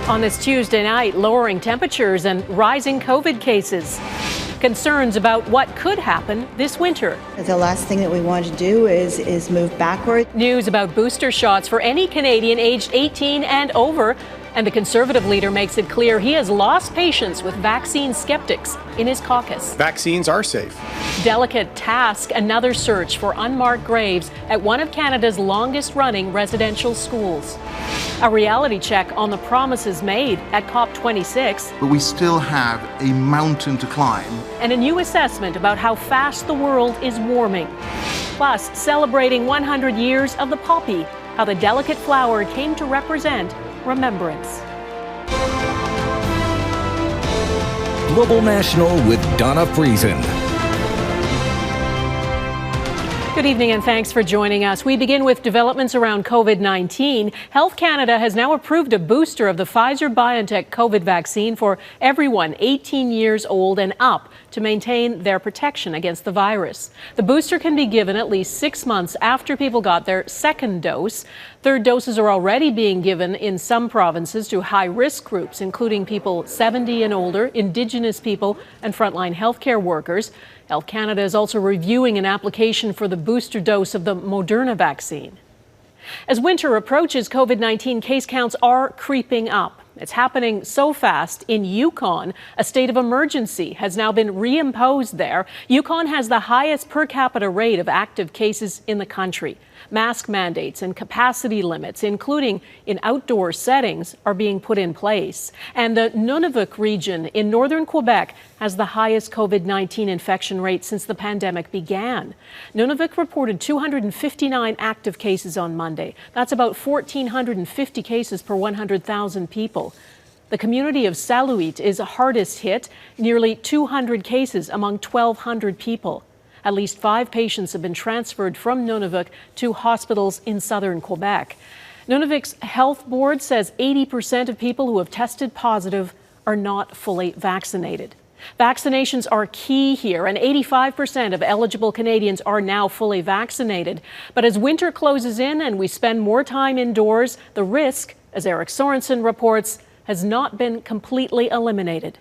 On this Tuesday night, lowering temperatures and rising COVID cases. Concerns about what could happen this winter. The last thing that we want to do is move backward. News about booster shots for any Canadian aged 18 and over. And the Conservative leader makes it clear he has lost patience with vaccine skeptics in his caucus. Vaccines are safe. Delicate task, another search for unmarked graves at one of Canada's longest-running residential schools. A reality check on the promises made at COP26. But we still have a mountain to climb. And a new assessment about how fast the world is warming. Plus, celebrating 100 years of the poppy, how the delicate flower came to represent remembrance. Global National with Donna Friesen. Good evening and thanks for joining us. We begin with developments around COVID-19. Health Canada has now approved a booster of the Pfizer-BioNTech COVID vaccine for everyone 18 years old and up to maintain their protection against the virus. The booster can be given at least 6 months after people got their second dose. Third doses are already being given in some provinces to high-risk groups, including people 70 and older, Indigenous people, and frontline healthcare workers. Health Canada is also reviewing an application for the booster dose of the Moderna vaccine. As winter approaches, COVID-19 case counts are creeping up. It's happening so fast in Yukon. A state of emergency has now been reimposed there. Yukon has the highest per capita rate of active cases in the country. Mask mandates and capacity limits, including in outdoor settings, are being put in place. And the Nunavut region in northern Quebec has the highest COVID-19 infection rate since the pandemic began. Nunavut reported 259 active cases on Monday. That's about 1,450 cases per 100,000 people. The community of Saluit is hardest hit, nearly 200 cases among 1,200 people. At least 5 patients have been transferred from Nunavut to hospitals in southern Quebec. Nunavut's health board says 80% of people who have tested positive are not fully vaccinated. Vaccinations are key here, and 85% of eligible Canadians are now fully vaccinated. But as winter closes in and we spend more time indoors, the risk, as Eric Sorensen reports, has not been completely eliminated.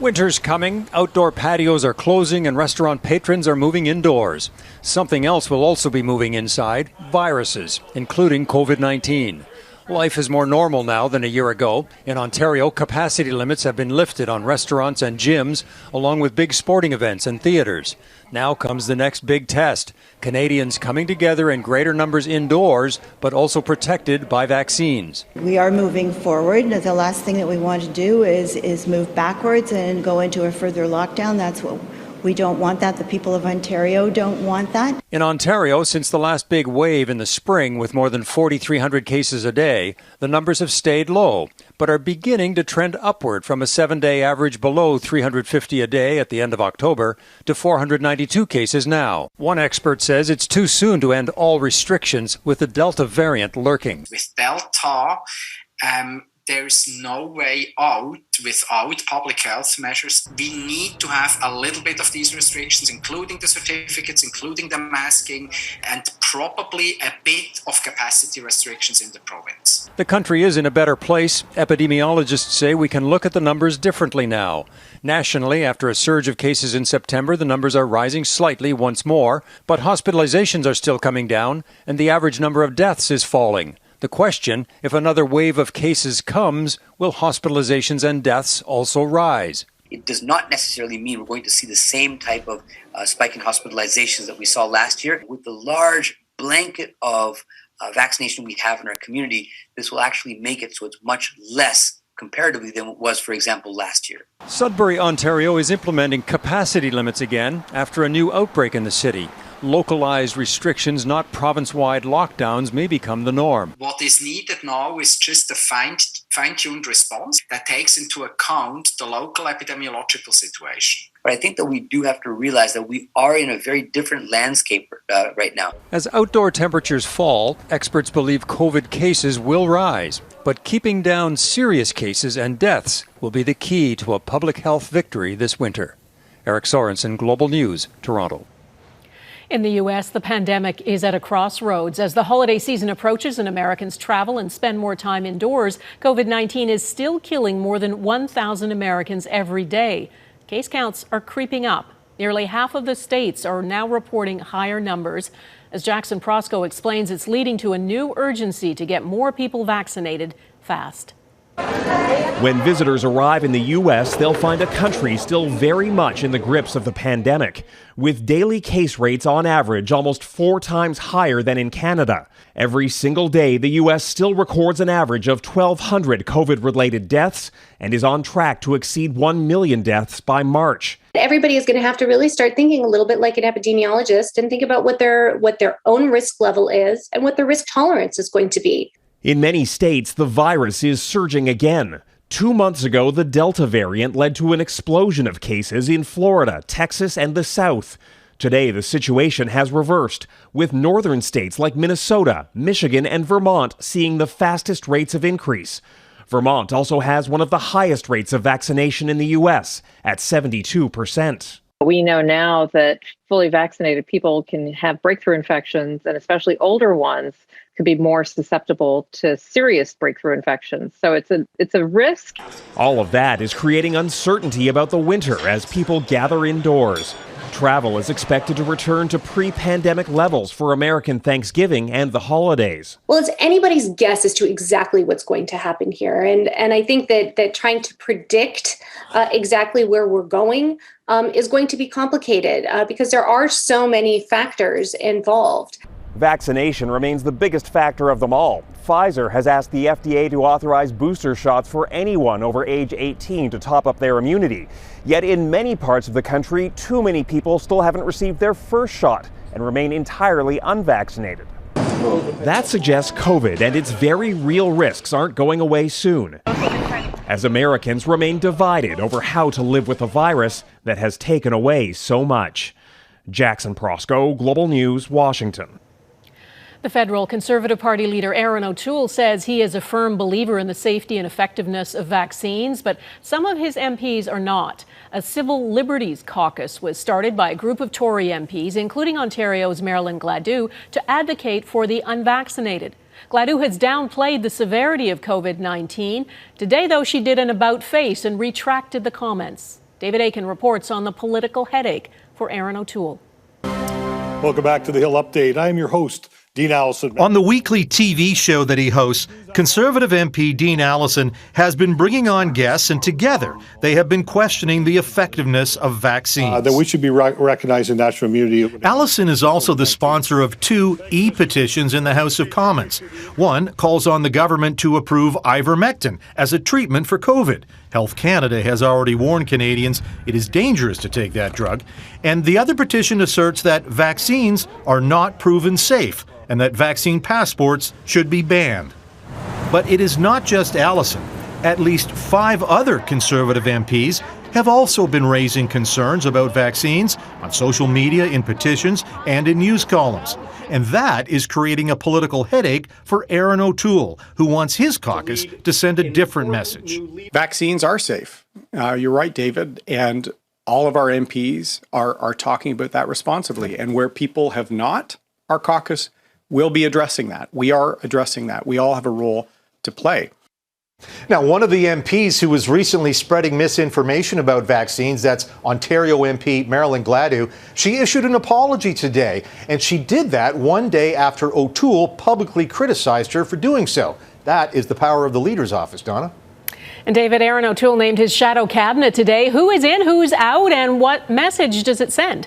Winter's coming, outdoor patios are closing and restaurant patrons are moving indoors. Something else will also be moving inside, viruses, including COVID-19. Life is more normal now than a year ago. In Ontario, capacity limits have been lifted on restaurants and gyms, along with big sporting events and theatres. Now comes the next big test. Canadians coming together in greater numbers indoors, but also protected by vaccines. We are moving forward. The last thing that we want to do is move backwards and go into a further lockdown. That's what we don't want that. The people of Ontario don't want that. In Ontario, since the last big wave in the spring with more than 4,300 cases a day, the numbers have stayed low, but are beginning to trend upward from a 7-day average below 350 a day at the end of October to 492 cases now. One expert says it's too soon to end all restrictions with the Delta variant lurking. With Delta, there's no way out without public health measures. We need to have a little bit of these restrictions, including the certificates, including the masking, and probably a bit of capacity restrictions in the province. The country is in a better place. Epidemiologists say we can look at the numbers differently now. Nationally, after a surge of cases in September, the numbers are rising slightly once more, but hospitalizations are still coming down, and the average number of deaths is falling. The question, if another wave of cases comes, will hospitalizations and deaths also rise? It does not necessarily mean we're going to see the same type of spike in hospitalizations that we saw last year. With the large blanket of vaccination we have in our community, this will actually make it so it's much less comparatively than it was, for example, last year. Sudbury, Ontario is implementing capacity limits again after a new outbreak in the city. Localized restrictions, not province-wide lockdowns, may become the norm. What is needed now is just a fine-tuned response that takes into account the local epidemiological situation. But I think that we do have to realize that we are in a very different landscape right now. As outdoor temperatures fall, experts believe COVID cases will rise. But keeping down serious cases and deaths will be the key to a public health victory this winter. Eric Sorensen, Global News, Toronto. In the U.S., the pandemic is at a crossroads. As the holiday season approaches and Americans travel and spend more time indoors, COVID-19 is still killing more than 1,000 Americans every day. Case counts are creeping up. Nearly half of the states are now reporting higher numbers. As Jackson Proskow explains, it's leading to a new urgency to get more people vaccinated fast. When visitors arrive in the U.S., they'll find a country still very much in the grips of the pandemic, with daily case rates on average almost 4 times higher than in Canada. Every single day, the U.S. still records an average of 1,200 COVID-related deaths and is on track to exceed 1 million deaths by March. Everybody is going to have to really start thinking a little bit like an epidemiologist and think about what their own risk level is and what their risk tolerance is going to be. In many states, the virus is surging again. 2 months ago, the Delta variant led to an explosion of cases in Florida, Texas, and the South. Today, the situation has reversed, with northern states like Minnesota, Michigan, and Vermont seeing the fastest rates of increase. Vermont also has one of the highest rates of vaccination in the U.S. at 72%. We know now that fully vaccinated people can have breakthrough infections, and especially older ones could be more susceptible to serious breakthrough infections. So it's a risk. All of that is creating uncertainty about the winter as people gather indoors. Travel is expected to return to pre-pandemic levels for American Thanksgiving and the holidays. Well, it's anybody's guess as to exactly what's going to happen here. And I think that trying to predict exactly where we're going is going to be complicated because there are so many factors involved. Vaccination remains the biggest factor of them all. Pfizer has asked the FDA to authorize booster shots for anyone over age 18 to top up their immunity. Yet in many parts of the country, too many people still haven't received their first shot and remain entirely unvaccinated. That suggests COVID and its very real risks aren't going away soon, as Americans remain divided over how to live with a virus that has taken away so much. Jackson Proskow, Global News, Washington. The federal Conservative Party leader Erin O'Toole says he is a firm believer in the safety and effectiveness of vaccines, but some of his MPs are not. A civil liberties caucus was started by a group of Tory MPs, including Ontario's Marilyn Gladue, to advocate for the unvaccinated. Gladue has downplayed the severity of COVID-19. Today, though, she did an about-face and retracted the comments. David Akin reports on the political headache for Erin O'Toole. Welcome back to the Hill Update. I am your host, Dean Allison. On the weekly TV show that he hosts, Conservative MP Dean Allison has been bringing on guests, and together they have been questioning the effectiveness of vaccines. That we should be recognizing natural immunity. Allison is also the sponsor of 2 e-petitions in the House of Commons. One calls on the government to approve ivermectin as a treatment for COVID. Health Canada has already warned Canadians it is dangerous to take that drug. And the other petition asserts that vaccines are not proven safe and that vaccine passports should be banned. But it is not just Allison. At least 5 other Conservative MPs have also been raising concerns about vaccines on social media, in petitions, and in news columns. And that is creating a political headache for Erin O'Toole, who wants his caucus to send a different message. Vaccines are safe. You're right, David. And all of our MPs are talking about that responsibly. And where people have not, our caucus will be addressing that. We are addressing that. We all have a role to play. Now, one of the MPs who was recently spreading misinformation about vaccines, that's Ontario MP Marilyn Gladue, she issued an apology today, and she did that one day after O'Toole publicly criticized her for doing so. That is the power of the leader's office, Donna. And David, Erin O'Toole named his shadow cabinet today. Who is in, who's out, and what message does it send?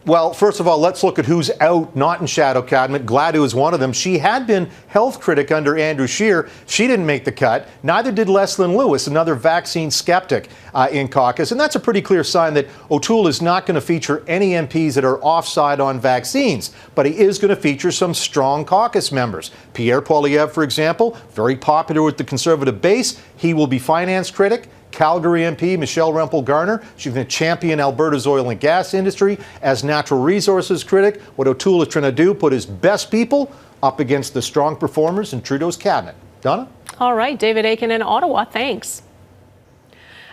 Well, first of all, let's look at who's out, not in shadow cabinet. Gladue is one of them. She had been health critic under Andrew Scheer. She didn't make the cut. Neither did Leslyn Lewis, another vaccine skeptic in caucus. And that's a pretty clear sign that O'Toole is not going to feature any MPs that are offside on vaccines. But he is going to feature some strong caucus members. Pierre Poilievre, for example, very popular with the Conservative base. He will be finance critic. Calgary MP Michelle Rempel-Garner, she's going to champion Alberta's oil and gas industry. As natural resources critic, what O'Toole is trying to do, put his best people up against the strong performers in Trudeau's cabinet. Donna? All right, David Akin in Ottawa, thanks.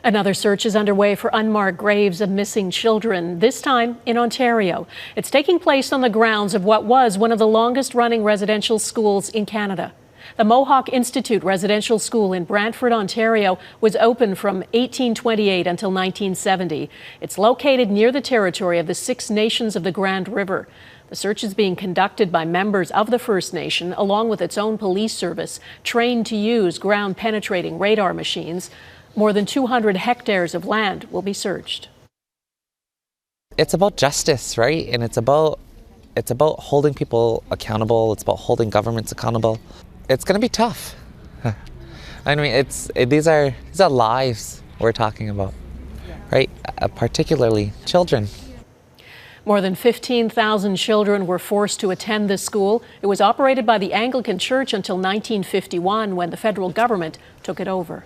Another search is underway for unmarked graves of missing children, this time in Ontario. It's taking place on the grounds of what was one of the longest-running residential schools in Canada. The Mohawk Institute Residential School in Brantford, Ontario, was open from 1828 until 1970. It's located near the territory of the Six Nations of the Grand River. The search is being conducted by members of the First Nation, along with its own police service, trained to use ground-penetrating radar machines. More than 200 hectares of land will be searched. It's about justice, right? And it's about holding people accountable. It's about holding governments accountable. It's going to be tough. I mean, these are lives we're talking about, right? Particularly children. More than 15,000 children were forced to attend this school. It was operated by the Anglican Church until 1951, when the federal government took it over.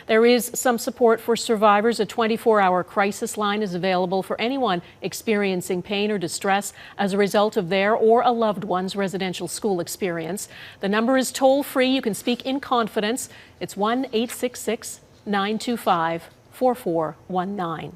There is some support for survivors. A 24-hour crisis line is available for anyone experiencing pain or distress as a result of their or a loved one's residential school experience. The number is toll-free. You can speak in confidence. It's 1-866-925-4419.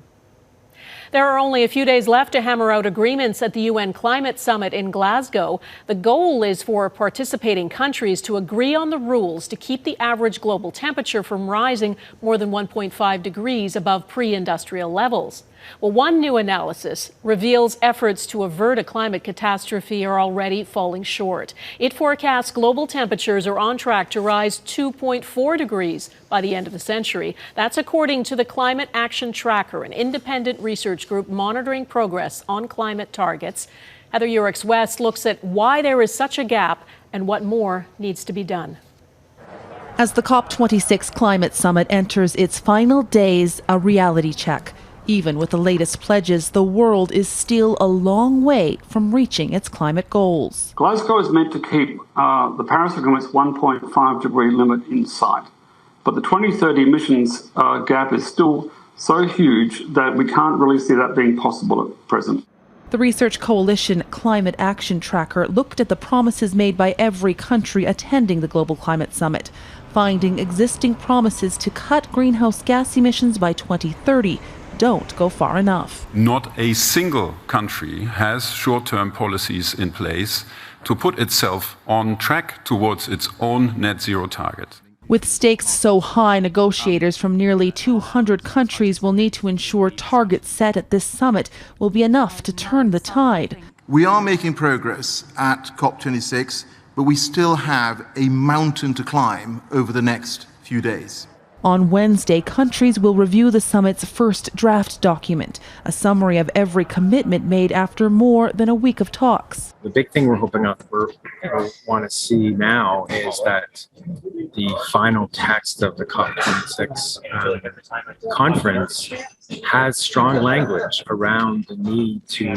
There are only a few days left to hammer out agreements at the UN Climate Summit in Glasgow. The goal is for participating countries to agree on the rules to keep the average global temperature from rising more than 1.5 degrees above pre-industrial levels. Well, one new analysis reveals efforts to avert a climate catastrophe are already falling short. It forecasts global temperatures are on track to rise 2.4 degrees by the end of the century. That's according to the Climate Action Tracker, an independent research group monitoring progress on climate targets. Heather Yourex-West looks at why there is such a gap and what more needs to be done. As the COP26 climate summit enters its final days, a reality check. Even with the latest pledges, the world is still a long way from reaching its climate goals. Glasgow is meant to keep the Paris Agreement's 1.5 degree limit in sight, but the 2030 emissions gap is still so huge that we can't really see that being possible at present. The research coalition Climate Action Tracker looked at the promises made by every country attending the Global Climate Summit, finding existing promises to cut greenhouse gas emissions by 2030 don't go far enough. Not a single country has short-term policies in place to put itself on track towards its own net zero target. With stakes so high, negotiators from nearly 200 countries will need to ensure targets set at this summit will be enough to turn the tide. We are making progress at COP26, but we still have a mountain to climb over the next few days. On Wednesday, countries will review the summit's first draft document, a summary of every commitment made after more than a week of talks. The big thing we're hoping we want to see now is that the final text of the COP26 conference has strong language around the need to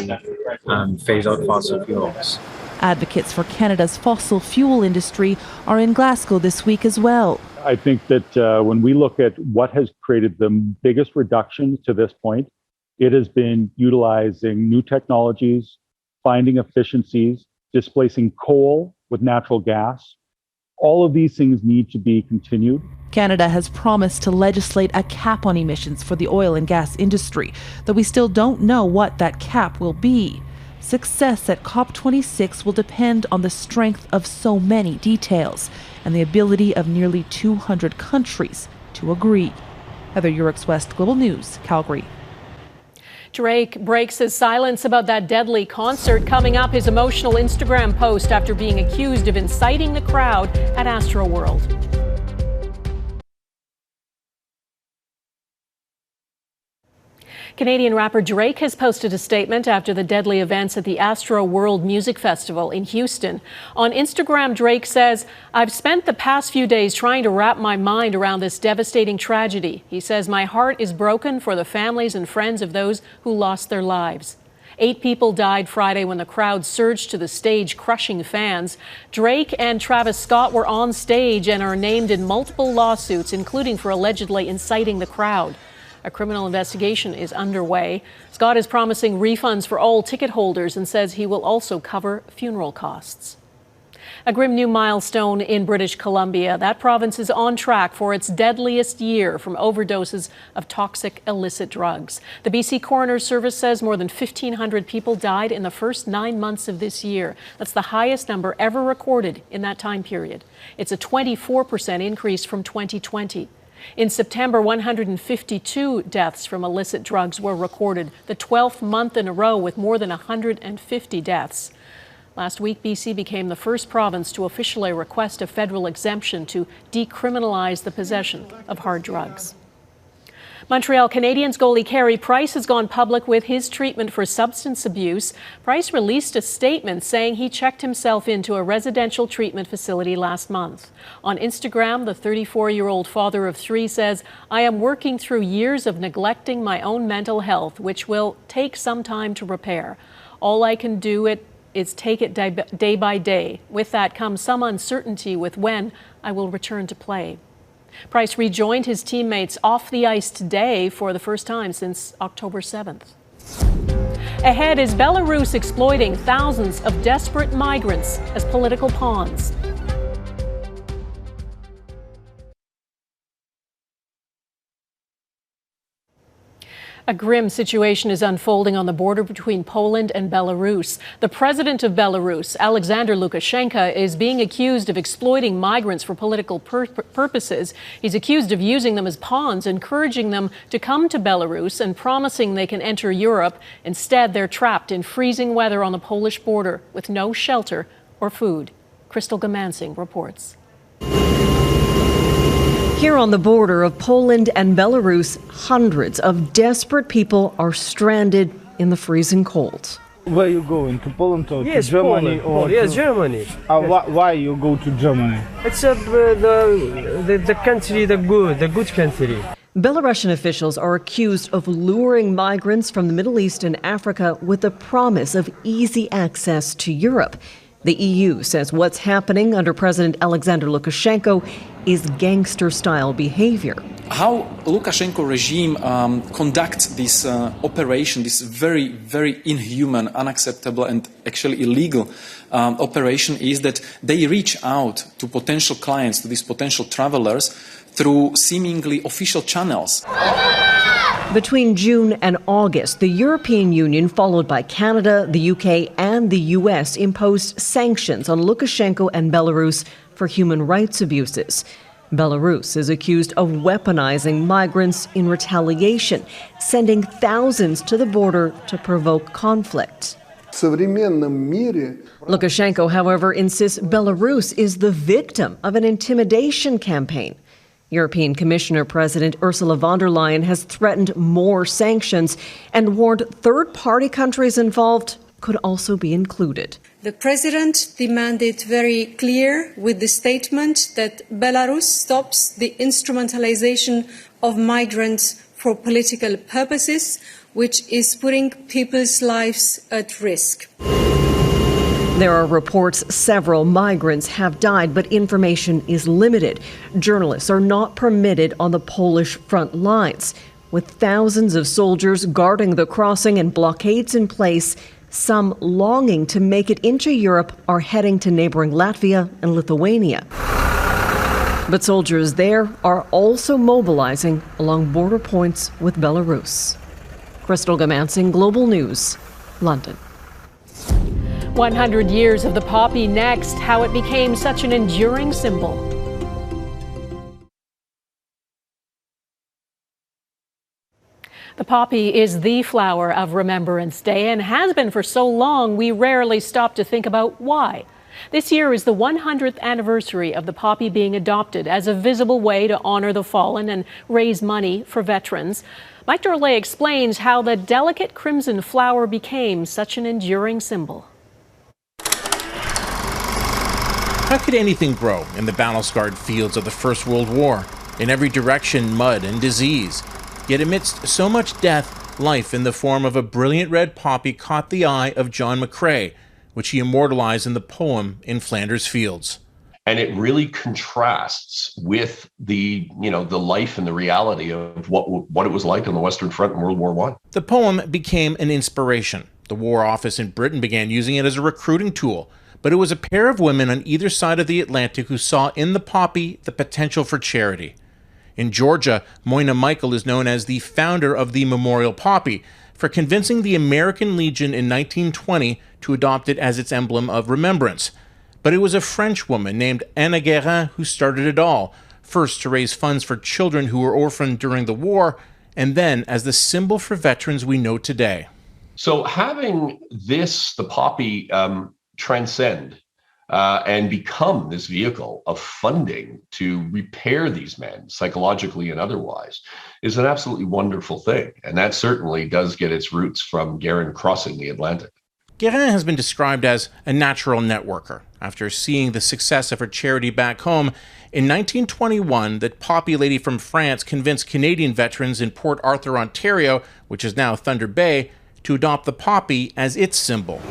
phase out fossil fuels. Advocates for Canada's fossil fuel industry are in Glasgow this week as well. I think that when we look at what has created the biggest reductions to this point, it has been utilizing new technologies, finding efficiencies, displacing coal with natural gas. All of these things need to be continued. Canada has promised to legislate a cap on emissions for the oil and gas industry, though we still don't know what that cap will be. Success at COP26 will depend on the strength of so many details and the ability of nearly 200 countries to agree. Heather Yourex-West, Global News, Calgary. Drake breaks his silence about that deadly concert. Coming up, his emotional Instagram post after being accused of inciting the crowd at Astroworld. Canadian rapper Drake has posted a statement after the deadly events at the Astroworld Music Festival in Houston. On Instagram, Drake says, "I've spent the past few days trying to wrap my mind around this devastating tragedy." He says, "My heart is broken for the families and friends of those who lost their lives." 8 people died Friday when the crowd surged to the stage, crushing fans. Drake and Travis Scott were on stage and are named in multiple lawsuits, including for allegedly inciting the crowd. A criminal investigation is underway. Scott is promising refunds for all ticket holders and says he will also cover funeral costs. A grim new milestone in British Columbia. That province is on track for its deadliest year from overdoses of toxic illicit drugs. The BC Coroner's Service says more than 1,500 people died in the first 9 months of this year. That's the highest number ever recorded in that time period. It's a 24% increase from 2020. In September, 152 deaths from illicit drugs were recorded, the 12th month in a row with more than 150 deaths. Last week, BC became the first province to officially request a federal exemption to decriminalize the possession of hard drugs. Montreal Canadiens goalie Carey Price has gone public with his treatment for substance abuse. Price released a statement saying he checked himself into a residential treatment facility last month. On Instagram, the 34-year-old father of 3 says, "I am working through years of neglecting my own mental health, which will take some time to repair. All I can do is take it day by day. With that comes some uncertainty with when I will return to play." Price rejoined his teammates off the ice today for the first time since October 7th. Ahead is Belarus exploiting thousands of desperate migrants as political pawns. A grim situation is unfolding on the border between Poland and Belarus. The president of Belarus, Alexander Lukashenka, is being accused of exploiting migrants for political purposes. He's accused of using them as pawns, encouraging them to come to Belarus and promising they can enter Europe. Instead, they're trapped in freezing weather on the Polish border with no shelter or food. Crystal Gamansing reports. Here on the border of Poland and Belarus, hundreds of desperate people are stranded in the freezing cold. Where you going? To Poland or yes, to Germany? Poland. Or yes, Germany. Why you go to Germany? It's the country, the good country. Belarusian officials are accused of luring migrants from the Middle East and Africa with the promise of easy access to Europe. The EU says what's happening under President Alexander Lukashenko is gangster-style behavior. How Lukashenko regime conducts this operation, this very, very inhuman, unacceptable and actually illegal operation is that they reach out to potential clients, to these potential travelers, through seemingly official channels. Between June and August, the European Union, followed by Canada, the UK and the US, imposed sanctions on Lukashenko and Belarus for human rights abuses. Belarus is accused of weaponizing migrants in retaliation, sending thousands to the border to provoke conflict. Lukashenko, however, insists Belarus is the victim of an intimidation campaign. European Commissioner President Ursula von der Leyen has threatened more sanctions and warned third-party countries involved could also be included. The President demanded very clear with the statement that Belarus stops the instrumentalization of migrants for political purposes, which is putting people's lives at risk. There are reports several migrants have died, but information is limited. Journalists are not permitted on the Polish front lines. With thousands of soldiers guarding the crossing and blockades in place, some longing to make it into Europe are heading to neighboring Latvia and Lithuania. But soldiers there are also mobilizing along border points with Belarus. Crystal Gamansing, Global News, London. 100 years of the poppy next, how it became such an enduring symbol. The poppy is the flower of Remembrance Day and has been for so long we rarely stop to think about why. This year is the 100th anniversary of the poppy being adopted as a visible way to honor the fallen and raise money for veterans. Mike Dorley explains how the delicate crimson flower became such an enduring symbol. How could anything grow in the battle-scarred fields of the First World War? In every direction, mud and disease. Yet amidst so much death, life in the form of a brilliant red poppy caught the eye of John McCrae, which he immortalized in the poem In Flanders Fields. And it really contrasts with the life and the reality of what it was like on the Western Front in World War I. The poem became an inspiration. The War Office in Britain began using it as a recruiting tool. But it was a pair of women on either side of the Atlantic who saw in the poppy the potential for charity. In Georgia, Moina Michael is known as the founder of the Memorial Poppy for convincing the American Legion in 1920 to adopt it as its emblem of remembrance. But it was a French woman named Anne Guérin who started it all, first to raise funds for children who were orphaned during the war, and then as the symbol for veterans we know today. So having this, the poppy, transcend and become this vehicle of funding to repair these men psychologically and otherwise is an absolutely wonderful thing. And that certainly does get its roots from Guérin crossing the Atlantic. Guérin has been described as a natural networker. After seeing the success of her charity back home, in 1921, the poppy lady from France convinced Canadian veterans in Port Arthur, Ontario, which is now Thunder Bay, to adopt the poppy as its symbol.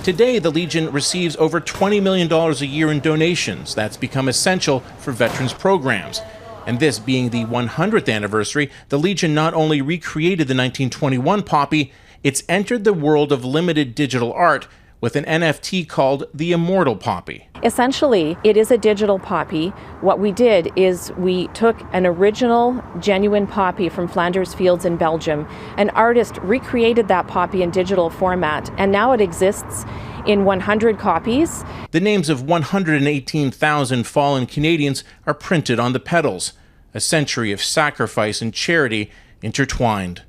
Today, the Legion receives over $20 million a year in donations. That's become essential for veterans programs. And this being the 100th anniversary, the Legion not only recreated the 1921 poppy, it's entered the world of limited digital art with an NFT called the Immortal Poppy. Essentially, it is a digital poppy. What we did is we took an original, genuine poppy from Flanders Fields in Belgium. An artist recreated that poppy in digital format, and now it exists in 100 copies. The names of 118,000 fallen Canadians are printed on the petals, a century of sacrifice and charity intertwined.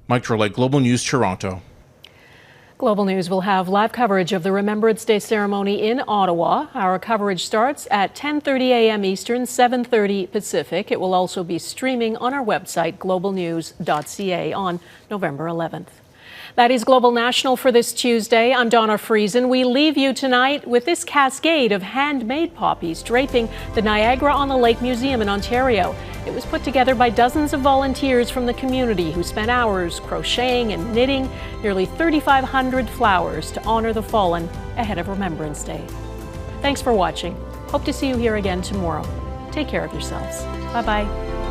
Mike Trollet, Global News, Toronto. Global News will have live coverage of the Remembrance Day ceremony in Ottawa. Our coverage starts at 10:30 a.m. Eastern, 7:30 Pacific. It will also be streaming on our website, globalnews.ca, on November 11th. That is Global National for this Tuesday. I'm Donna Friesen. We leave you tonight with this cascade of handmade poppies draping the Niagara-on-the-Lake Museum in Ontario. It was put together by dozens of volunteers from the community who spent hours crocheting and knitting nearly 3,500 flowers to honor the fallen ahead of Remembrance Day. Thanks for watching. Hope to see you here again tomorrow. Take care of yourselves. Bye-bye.